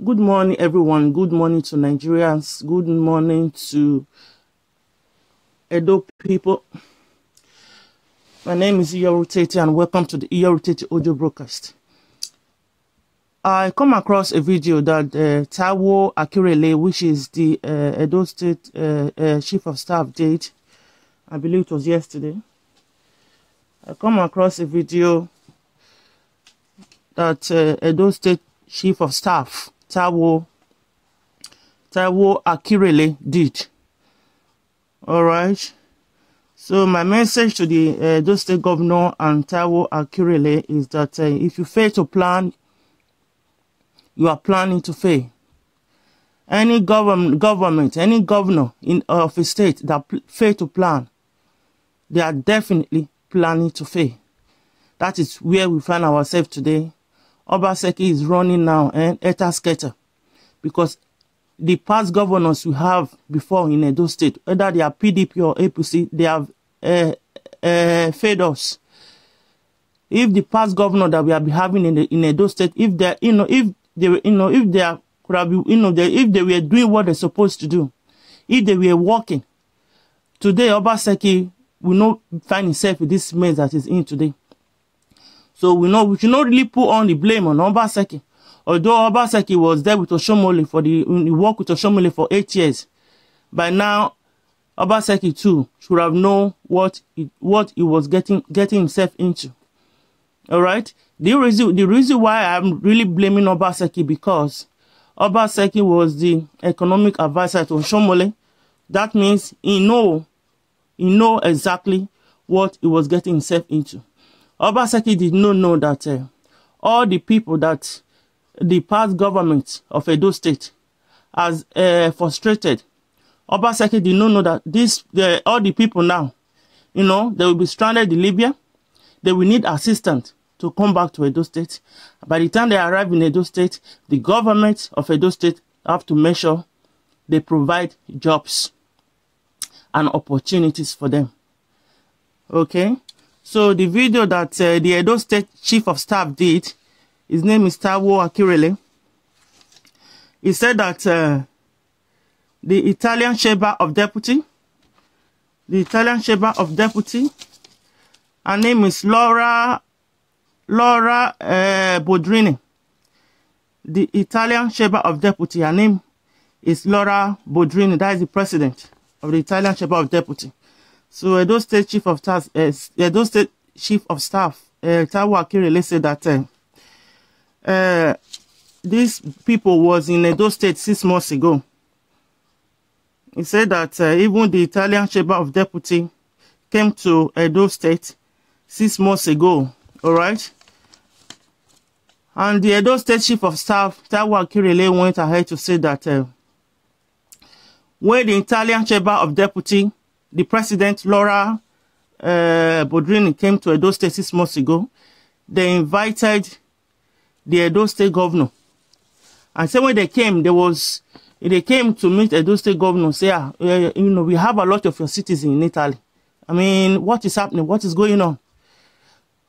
Good morning, everyone. Good morning to Nigerians. Good morning to Edo people. My name is Iyorutete and welcome to the Iyorutete audio broadcast. I come across a video that Taiwo Akerele, which is the Edo State Chief of Staff, did. I believe it was yesterday. I come across a video that Edo State Chief of Staff, Taiwo Akerele, did. All right. So my message to the Edo State Governor and Taiwo Akerele is that if you fail to plan, you are planning to fail. Any government, any governor of a state that fail to plan, they are definitely planning to fail. That is where we find ourselves today. Obaseki is running now and scatter, because the past governors we have before in Edo State, whether they are PDP or APC, they have failed us. If the past governor that we have been having in Edo State, if they were doing what they're supposed to do, if they were working, today Obaseki will not find himself in this mess that is in today. So we should not really put on the blame on Obaseki. Although Obaseki was there with Oshomole he worked with Oshomole for 8 years. By now, Obaseki too should have known what he was getting himself into. All right. The reason why I'm really blaming Obaseki, because Obaseki was the economic advisor to Oshomole. That means he know exactly what he was getting himself into. Obaseki did not know that all the people that the past government of Edo State has frustrated. Obaseki did not know that all the people now, they will be stranded in Libya. They will need assistance to come back to Edo State. By the time they arrive in Edo State, the government of Edo State have to make sure they provide jobs and opportunities for them. Okay? So the video that the Edo State Chief of Staff did, his name is Taiwo Akerele. He said that the Italian Chamber of Deputy, her name is Laura Bodrini. The Italian Chamber of Deputy, her name is Laura Bodrini. That is the president of the Italian Chamber of Deputy. So Edo State Chief of Staff, Taiwo Akerele said that these people was in Edo State 6 months ago. He said that even the Italian Chamber of Deputy came to Edo State 6 months ago. All right. And the Edo State Chief of Staff, Taiwo Akerele, went ahead to say that when the Italian Chamber of Deputy, the president, Laura Bodrini, came to Edo State 6 months ago, they invited the Edo State governor. And so when they came, they came to meet Edo State governor, say, we have a lot of your citizens in Italy. I mean, what is happening? What is going on?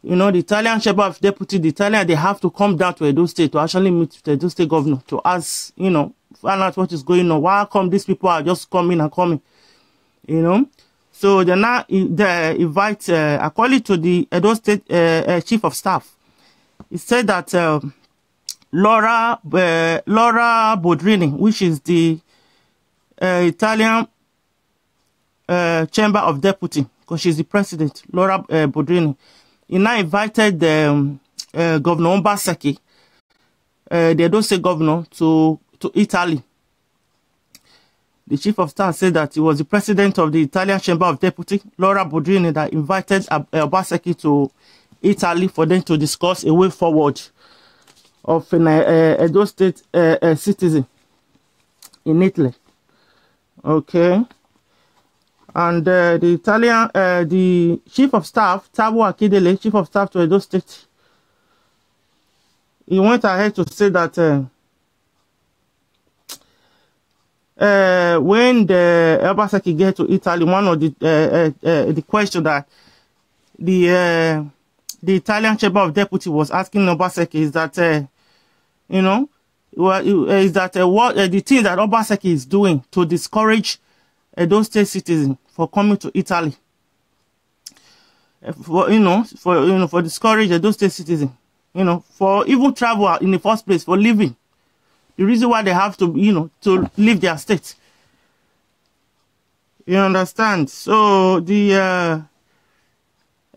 The Italian Chamber of Deputy, they have to come down to Edo State to actually meet the Edo State governor to ask, find out what is going on. Why come these people are just coming and coming? So they now invite, according to the Edo State Chief of Staff, he said that Laura Bodrini, which is the Italian Chamber of Deputy, because she's the president, Laura Bodrini, he now invited Governor Obaseki, the Edo State governor, to Italy. The Chief of Staff said that it was the president of the Italian Chamber of Deputy, Laura Bodrini, that invited Obaseki to Italy for them to discuss a way forward of an Edo State citizen in Italy. Okay. And the Chief of Staff, Taiwo Akerele, Chief of Staff to Edo State, he went ahead to say that when the Obaseki get to Italy, one of the question that the Italian Chamber of Deputy was asking Obaseki is that, is that what the thing that Obaseki is doing to discourage those state citizens for coming to Italy, for discourage those state citizens, for even travel in the first place, for living. The reason why they have to, to leave their state. You understand? So the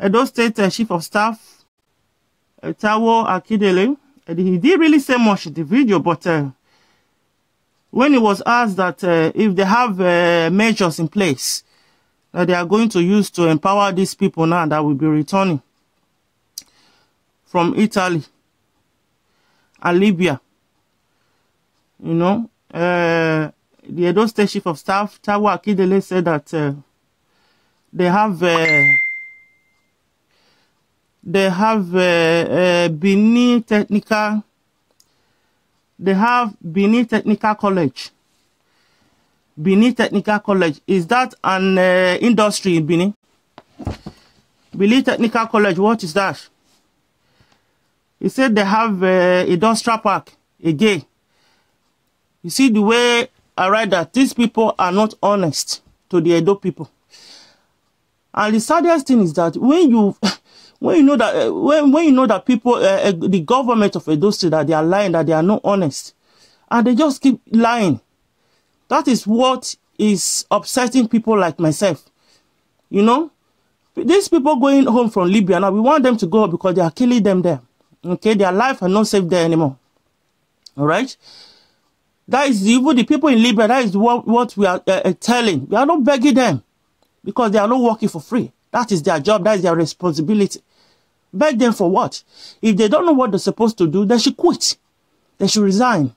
Edo State Chief of Staff, Akerele, he didn't really say much in the video, but when he was asked that if they have measures in place that they are going to use to empower these people now that will be returning from Italy and Libya, the Edo State Chief of Staff, Akerele, said that they have Benin Technical College. Benin Technical College, is that an industry in Benin? Benin Technical College, what is that? He said they have industrial park again. You see the way I write that these people are not honest to the Edo people. And the saddest thing is that when you know that people, the government of Edo State, that they are lying, that they are not honest, and they just keep lying. That is what is upsetting people like myself. These people going home from Libya now, we want them to go because they are killing them there. Okay, their life are not safe there anymore. All right. That is even the people in Libya. That is what we are telling. We are not begging them because they are not working for free. That is their job. That is their responsibility. Beg them for what? If they don't know what they're supposed to do, they should quit. They should resign.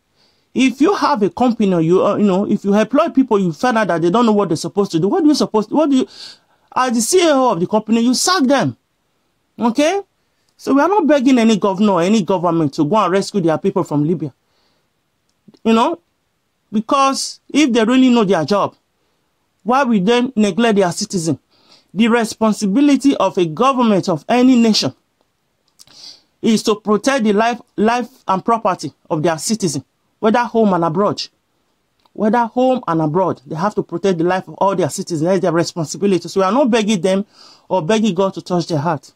If you have a company, if you employ people, you find out that they don't know what they're supposed to do. As the CEO of the company, you sack them. Okay? So we are not begging any governor or any government to go and rescue their people from Libya. Because if they really know their job, why would they neglect their citizens? The responsibility of a government of any nation is to protect the life and property of their citizens, whether home and abroad. Whether home and abroad, they have to protect the life of all their citizens. That is their responsibility. So we are not begging them or begging God to touch their heart.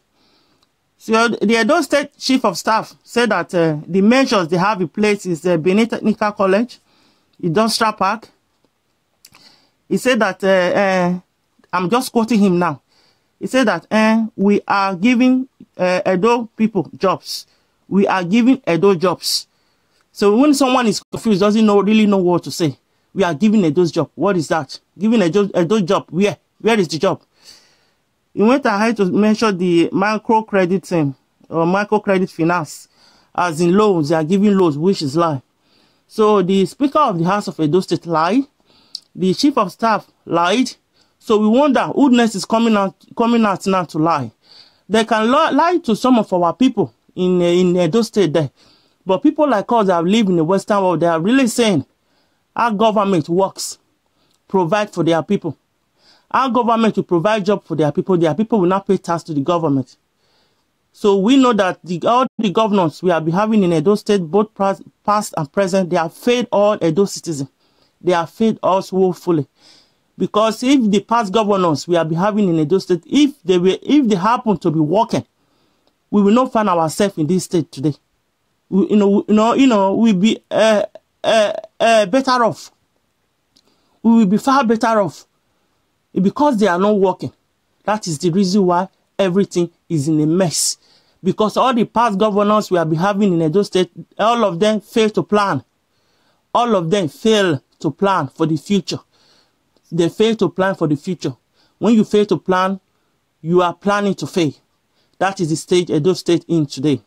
So the Edo State Chief of Staff said that the measures they have in place is Benin Technical College, Industrial Park. He said that, I'm just quoting him now. He said that we are giving Edo people jobs. We are giving Edo jobs. So when someone is confused, doesn't really know what to say, we are giving Edo's job. What is that? Giving Edo job. Where? Where is the job? He went ahead to mention the microcredit or microcredit finance, as in loans. They are giving loans, which is lie. So the Speaker of the House of Edo State lied. The Chief of Staff lied. So we wonder who next is coming out now to lie. They can lie to some of our people in Edo State there. But people like us that live in the Western world, they are really saying our government works, provide for their people. Our government will provide job for their people will not pay tax to the government. So we know that all the governors we have been having in Edo State, both past and present, they have failed all Edo citizens. They have failed us woefully. Because if the past governors we have been having in Edo State, if they happen to be working, we will not find ourselves in this state today. We'll be better off. We will be far better off. Because they are not working. That is the reason why everything is in a mess. Because all the past governors we have been having in Edo State, all of them fail to plan. All of them fail to plan for the future. They fail to plan for the future. When you fail to plan, you are planning to fail. That is the stage Edo State in today.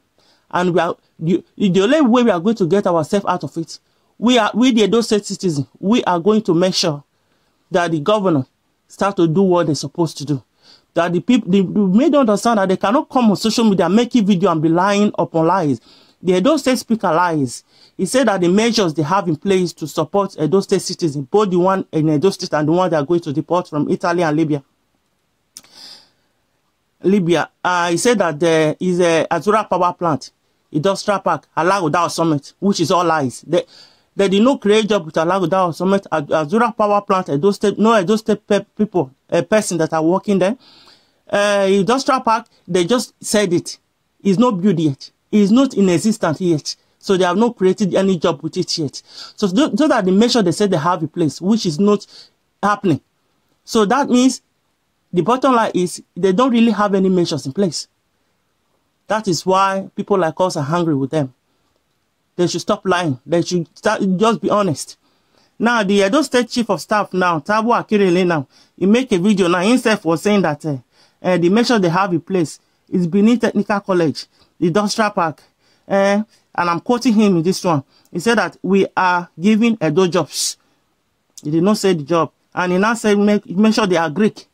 And the only way we are going to get ourselves out of it, we the Edo State citizens, we are going to make sure that the governor start to do what they're supposed to do. That the people, they made understand that they cannot come on social media, making video and be lying upon lies. The Edo State speaker lies. He said that the measures they have in place to support Edo State citizens, both the one in Edo State and the one they are going to deport from Italy and Libya. He said that there is a Azura power plant. industrial park, Alagoda Summit, which is all lies. They did not create job with Alagoda Summit, Azura Power Plant, Edo State, no Edo State people, a person that are working there. Industrial park, they just said it. It's not built yet. It's not in existence yet. So they have not created any job with it yet. So those are the measures they said they have in place, which is not happening. So that means the bottom line is they don't really have any measures in place. That is why people like us are angry with them. They should stop lying. They should just be honest. Now, the Edo State Chief of Staff now, Akerele now, he make a video now himself was saying that the measure they have in place is beneath Technical College, the industrial park. And I'm quoting him in this one. He said that we are giving Edo jobs. He did not say the job. And he now said, make sure they are Greek.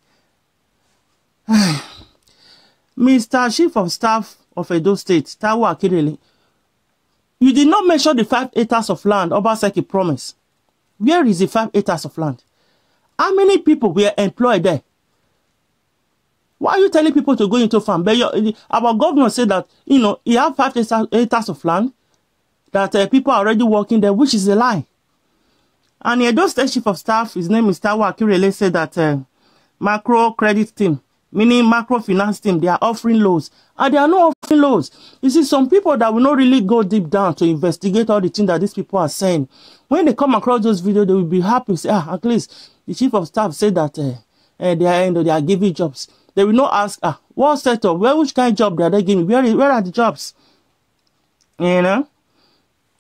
Mr. Chief of Staff of Edo State, Akerele, you did not measure the 5 acres of land Obaseki promised. Where is the 5 acres of land? How many people were employed there? Why are you telling people to go into farm? But our governor said that, you know, he have 5 acres of land, that people are already working there, which is a lie. And the Edo State Chief of Staff, his name is Akerele, said that macro credit team, meaning macrofinance team, they are offering loans. And they are not offering loans. You see, some people that will not really go deep down to investigate all the things that these people are saying, when they come across those videos, they will be happy. Say, at least the Chief of Staff said that they are giving jobs. They will not ask, what setup, which kind of job are they giving? Where are the jobs? You know?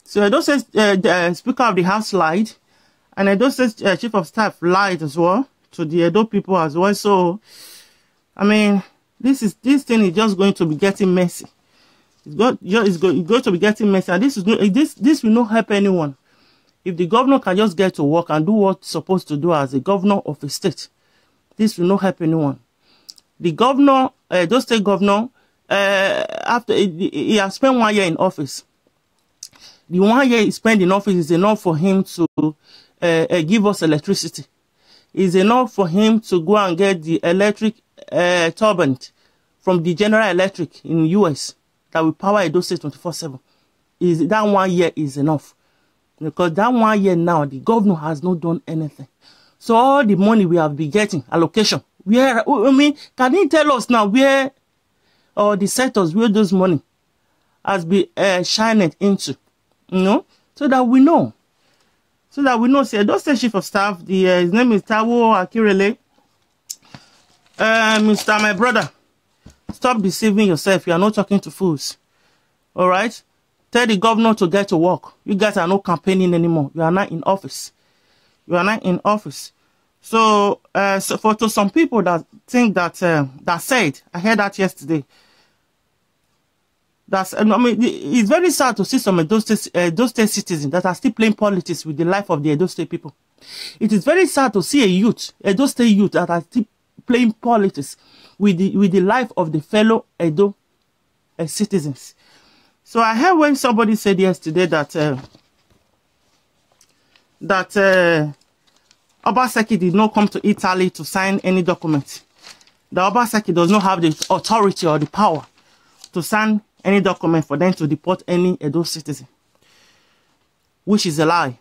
So Edo State Speaker of the House lied. And Edo State Chief of Staff lied as well to the Edo people as well. So, I mean, this thing is just going to be getting messy. It's going to be getting messy, and this will not help anyone. If the governor can just get to work and do what he's supposed to do as a governor of a state, this will not help anyone. The governor, Edo State governor, after he has spent 1 year in office, the 1 year he spent in office is enough for him to give us electricity. Is enough for him to go and get the electric turbine from the General Electric in the US that will power Edo State 24/7. That 1 year is enough. Because that 1 year now, the governor has not done anything. So all the money we have been getting, allocation, where, I mean, can he tell us now where, or the sectors where those money has been shined into, you know, so that we know. So that we know, say, Edo State Chief of Staff, his name is Akerele. Mr. My brother, stop deceiving yourself. You are not talking to fools. All right? Tell the governor to get to work. You guys are not campaigning anymore. You are not in office. You are not in office. So, to some people that think that, that said, I heard that yesterday. I mean, it's very sad to see some Edo State citizens that are still playing politics with the life of the Edo State people. It is very sad to see a youth, Edo State youth, that are still playing politics with the life of the fellow Edo citizens. So I heard when somebody said yesterday that Obaseki did not come to Italy to sign any document. That Obaseki does not have the authority or the power to sign any document for them to deport any Edo citizen, which is a lie.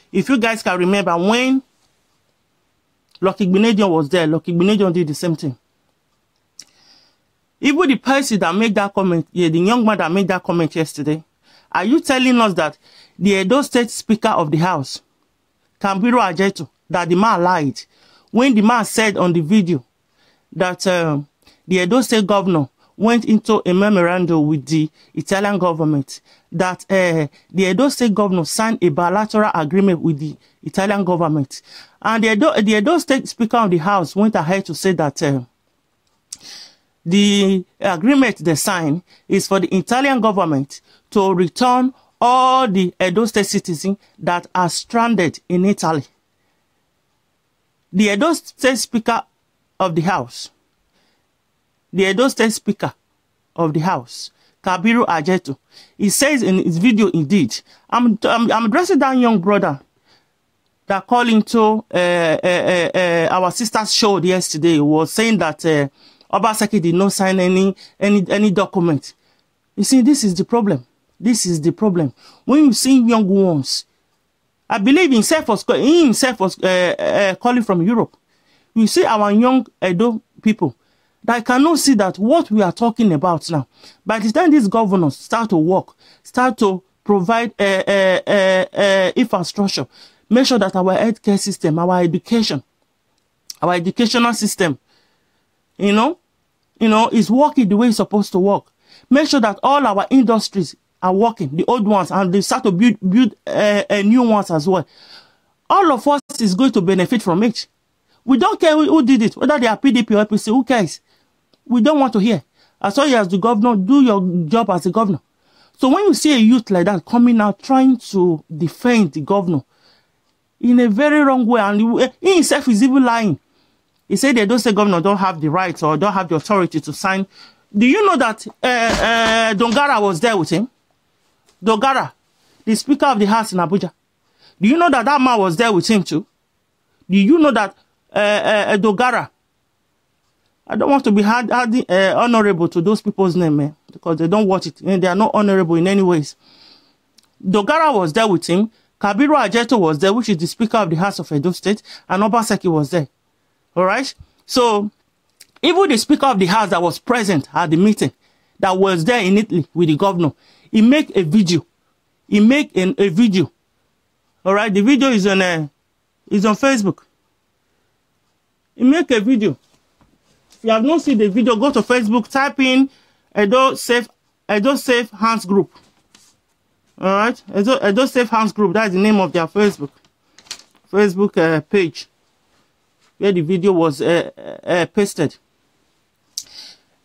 If you guys can remember, when Lucky Benedion was there, Lucky Benedion did the same thing. Even the person that made that comment, the young man that made that comment yesterday, are you telling us that the Edo State Speaker of the House, Kambiro Ajeto, that the man lied when the man said on the video that the Edo State governor went into a memorandum with the Italian government, that the Edo State governor signed a bilateral agreement with the Italian government, and the Edo State Speaker of the House went ahead to say that the agreement they signed is for the Italian government to return all the Edo State citizens that are stranded in Italy. The Edo State Speaker of the House, Kabiru Ajeto, he says in his video, indeed, I'm addressing that young brother that called into our sister's show yesterday, was saying that Obaseki did not sign any document You see, this is the problem. This is the problem. When you see young ones, I believe himself was calling from Europe. You see our young Edo people that cannot see that what we are talking about now. By the time these governors start to work, start to provide infrastructure, make sure that our healthcare system, our education, our educational system, is working the way it's supposed to work. Make sure that all our industries are working, the old ones, and they start to build new ones as well. All of us is going to benefit from it. We don't care who did it, whether they are PDP or APC, who cares? We don't want to hear. As long as the governor, do your job as a governor. So when you see a youth like that coming out trying to defend the governor in a very wrong way, and he himself is even lying. He said they don't say governor don't have the right or don't have the authority to sign. Do you know that Dongara was there with him? Dongara, the Speaker of the House in Abuja. Do you know that that man was there with him too? Do you know that Dongara? I don't want to be honorable to those people's name, because they don't watch it. And they are not honorable in any ways. Dongara was there with him. Kabiru Ajeto was there, which is the Speaker of the House of Edo State, and Obaseki was there. All right? So, even the Speaker of the House that was present at the meeting, that was there in Italy with the governor, he make a video. He make a video. All right? The video is on Facebook. He make a video. If you have not seen the video, go to Facebook, type in Edo Safe Hands Group. All right? Edo Safe Hands Group, that's the name of their Facebook page, where the video was pasted.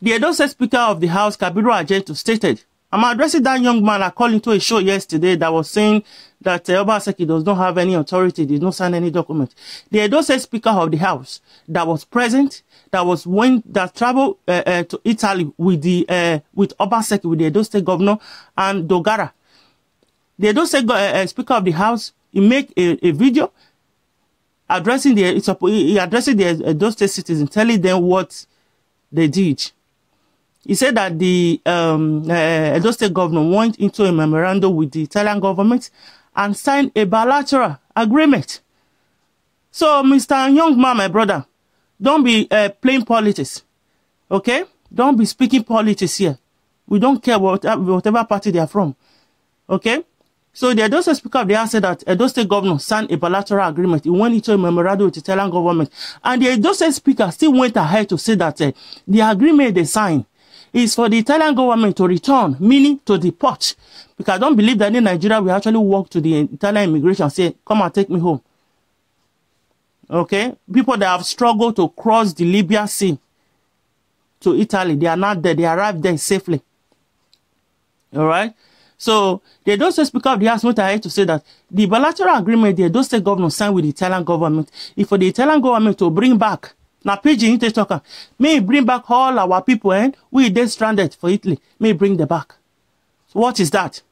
The Edo State Speaker of the House, Kabiru Ajeto, stated, I'm addressing that young man according to a show yesterday that was saying that Obaseki does not have any authority, did not sign any document. The Edo State Speaker of the House that was present, that traveled to Italy with Obaseki, with the Edo State Governor and Dongara. The Edo State Speaker of the House, he make a video addressing the Edo State citizens, telling them what they did. He said that the Edo State governor went into a memorandum with the Italian government and signed a bilateral agreement. So, Mr. Young Man, my brother, don't be playing politics, okay? Don't be speaking politics here. We don't care whatever party they are from, okay? So the Edo State Speaker of the House said that Edo State governor signed a bilateral agreement. He went into a memorandum with the Italian government. And the Edo State Speaker still went ahead to say that the agreement they signed is for the Italian government to return, meaning to deport. Because I don't believe that in Nigeria we actually walk to the Italian immigration and say, come and take me home. Okay? People that have struggled to cross the Libya Sea to Italy, they are not there. They arrived there safely. All right? So, the Edo State Speaker of the House went ahead to say that the bilateral agreement the Edo State governor signed with the Italian government is for the Italian government to bring back, now PG talker, may bring back all our people and we they stranded for Italy, may bring them back. So what is that?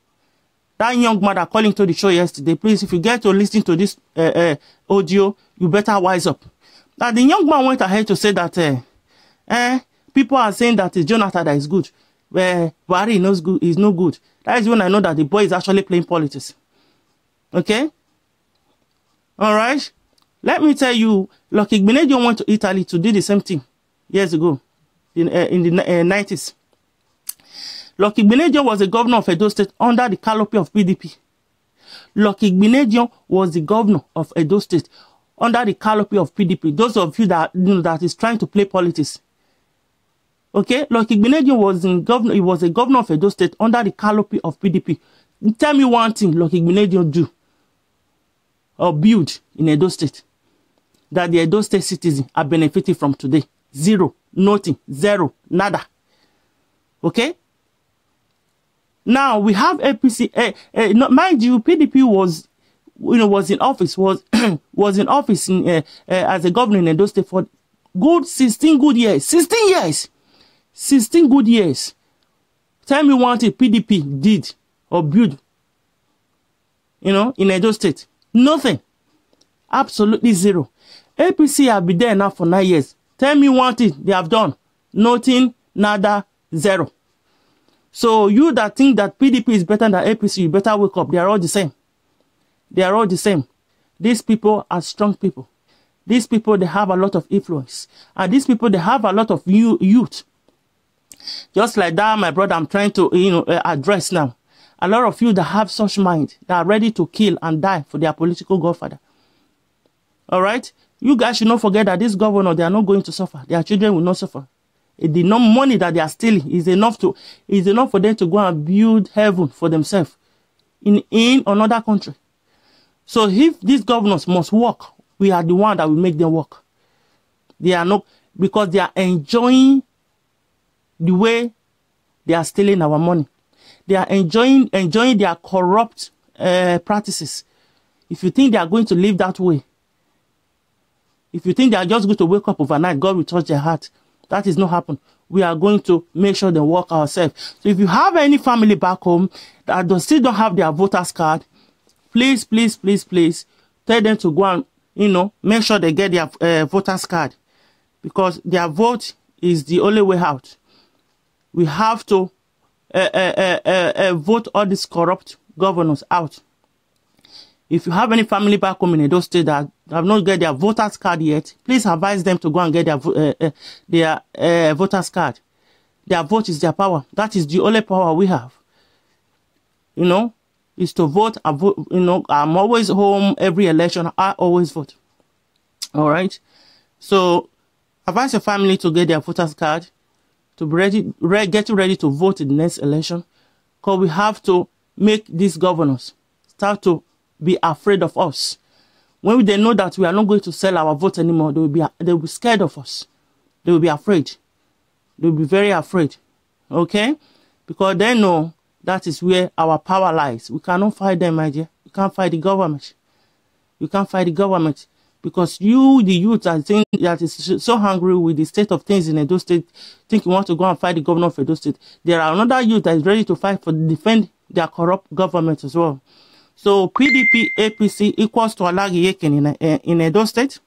That young man that calling to the show yesterday, please, if you get to listen to this audio, you better wise up. Now, the young man went ahead to say that people are saying that it's Jonathan that is good, where Buhari is no good. That is when I know that the boy is actually playing politics. Okay? All right? Let me tell you, Lucky Gbenedion went to Italy to do the same thing years ago, in the 90s. Lucky Gbenedion was the governor of Edo State under the canopy of PDP. Lucky Gbenedion was the governor of Edo State under the canopy of PDP. Those of you that that is trying to play politics. Okay, Lucky Gbenedion was a governor of Edo State under the canopy of PDP. Tell me one thing Lucky Gbenedion do or build in Edo State that the Edo State citizens are benefiting from today. Zero, nothing, zero, nada. Okay? Now we have APC. Mind you, PDP was in office was in office as a governor in Edo State for good 16 good years. 16 years. 16 good years. Tell me what a PDP did or built, in Edo State. Nothing. Absolutely zero. APC have been there now for 9 years. Tell me one thing they have done. Nothing, nada, zero. So you that think that PDP is better than APC, you better wake up. They are all the same. They are all the same. These people are strong people. These people, they have a lot of influence. And these people, they have a lot of youth. Just like that, my brother, I'm trying to address now. A lot of you that have such mind, that are ready to kill and die for their political godfather. All right? You guys should not forget that this governor, they are not going to suffer. Their children will not suffer. The money that they are stealing is enough for them to go and build heaven for themselves in another country. So if these governors must work, we are the one that will make them work. They are not, because they are enjoying the way they are stealing our money. They are enjoying their corrupt practices. If you think they are going to live that way, if you think they are just going to wake up overnight, God will touch their heart. That is not happen. We are going to make sure they work ourselves. So if you have any family back home that still don't have their voters card, please, please, please, please tell them to go and, make sure they get their voters card, because their vote is the only way out. We have to vote all these corrupt governors out. If you have any family back home in Edo State that have not get their voters card yet, please advise them to go and get their voters card. Their vote is their power. That is the only power we have. Is to vote. I'm always home every election. I always vote. All right. So advise your family to get their voters card, to be get ready to vote in the next election, because we have to make these governors start to be afraid of us. When they know that we are not going to sell our vote anymore, they will be scared of us. They will be afraid. They will be very afraid. Okay? Because they know that is where our power lies. We cannot fight them, my dear. We can't fight the government. You can't fight the government. Because you, the youth, that is so hungry with the state of things in Edo State, think you want to go and fight the governor of Edo State. There are another youth that is ready to fight for defend their corrupt government as well. So PDP, APC equals to Alagi Yeke in Edo State.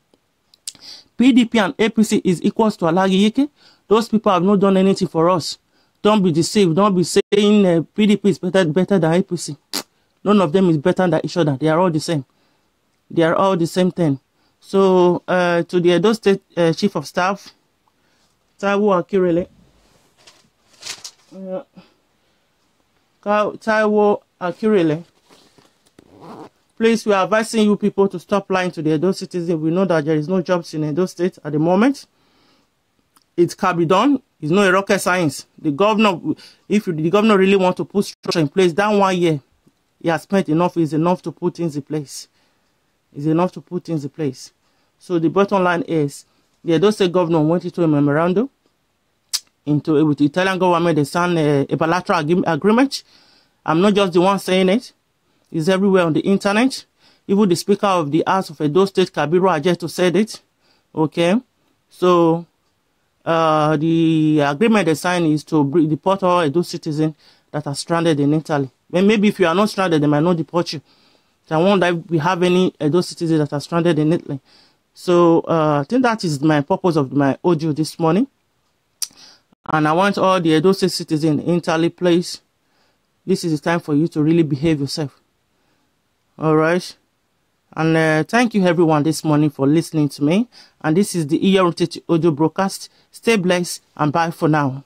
PDP and APC is equals to Alagi Yeke. Those people have not done anything for us. Don't be deceived. Don't be saying PDP is better than APC. None of them is better than each other. They are all the same. They are all the same thing. So to the Edo State Chief of Staff, Taiwo Akerele. Taiwo Akerele. Please, we are advising you people to stop lying to the Edo citizens. We know that there is no jobs in Edo State at the moment. It can be done. It's not a rocket science. The governor, if the governor really want to put structure in place, that 1 year he has spent enough is enough to put things in place. Is enough to put things in place. So the bottom line is, the Edo State governor went into a memorandum with the Italian government. They signed a bilateral agreement. I'm not just the one saying it. It's everywhere on the internet. Even the Speaker of the House of Edo State, Kabiru Ajeto, said it. Okay. So the agreement they signed is to deport all Edo citizens that are stranded in Italy. But maybe if you are not stranded, they might not deport you. So I wonder if we have any Edo citizens that are stranded in Italy. So I think that is my purpose of my audio this morning. And I want all the Edo State citizens in Italy, please. This is the time for you to really behave yourself. All right. And thank you everyone this morning for listening to me. And this is the Iya Rotate audio broadcast. Stay blessed and bye for now.